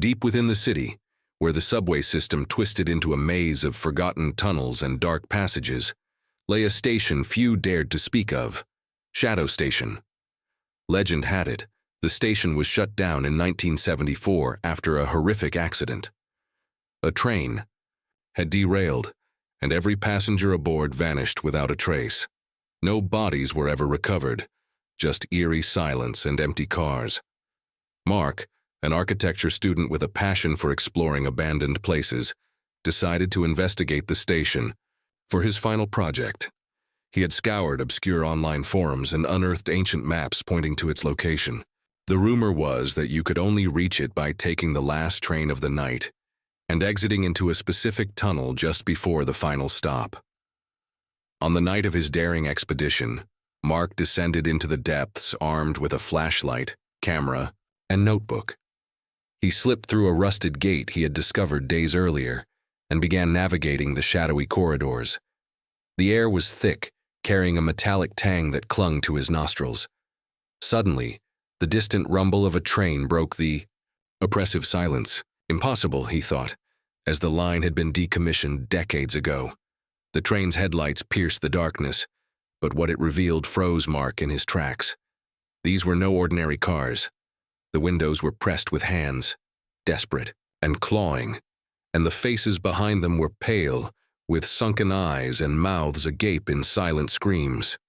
Deep within the city, where the subway system twisted into a maze of forgotten tunnels and dark passages, lay a station few dared to speak of, Shadow Station. Legend had it, the station was shut down in 1974 after a horrific accident. A train had derailed, and every passenger aboard vanished without a trace. No bodies were ever recovered, just eerie silence and empty cars. Mark, an architecture student with a passion for exploring abandoned places, decided to investigate the station for his final project. He had scoured obscure online forums and unearthed ancient maps pointing to its location. The rumor was that you could only reach it by taking the last train of the night and exiting into a specific tunnel just before the final stop. On the night of his daring expedition, Mark descended into the depths armed with a flashlight, camera, and notebook. He slipped through a rusted gate he had discovered days earlier and began navigating the shadowy corridors. The air was thick, carrying a metallic tang that clung to his nostrils. Suddenly, the distant rumble of a train broke the oppressive silence. Impossible, he thought, as the line had been decommissioned decades ago. The train's headlights pierced the darkness, but what it revealed froze Mark in his tracks. These were no ordinary cars. The windows were pressed with hands, desperate and clawing, and the faces behind them were pale, with sunken eyes and mouths agape in silent screams.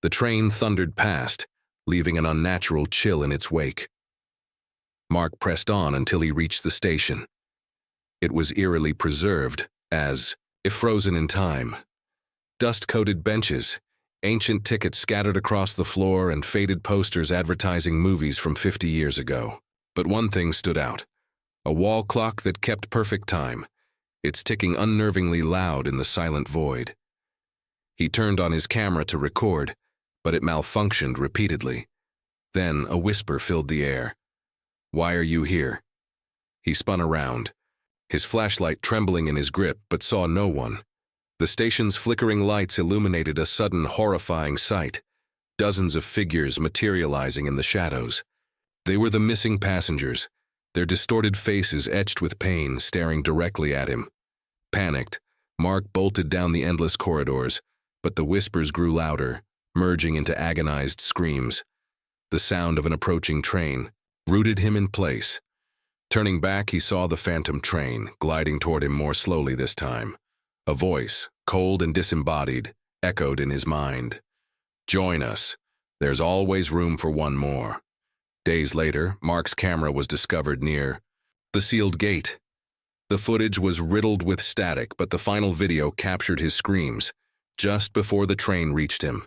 The train thundered past, leaving an unnatural chill in its wake. Mark pressed on until he reached the station. It was eerily preserved, as if frozen in time. Dust-coated benches, ancient tickets scattered across the floor, and faded posters advertising movies from 50 years ago. But one thing stood out: a wall clock that kept perfect time, its ticking unnervingly loud in the silent void. He turned on his camera to record, but it malfunctioned repeatedly. Then a whisper filled the air. "Why are you here?" He spun around, his flashlight trembling in his grip, but saw no one. The station's flickering lights illuminated a sudden horrifying sight, dozens of figures materializing in the shadows. They were the missing passengers, their distorted faces etched with pain, staring directly at him. Panicked, Mark bolted down the endless corridors, but the whispers grew louder, merging into agonized screams. The sound of an approaching train rooted him in place. Turning back, he saw the phantom train, gliding toward him more slowly this time. A voice, cold and disembodied, echoed in his mind. "Join us. There's always room for one more." Days later, Mark's camera was discovered near the sealed gate. The footage was riddled with static, but the final video captured his screams just before the train reached him.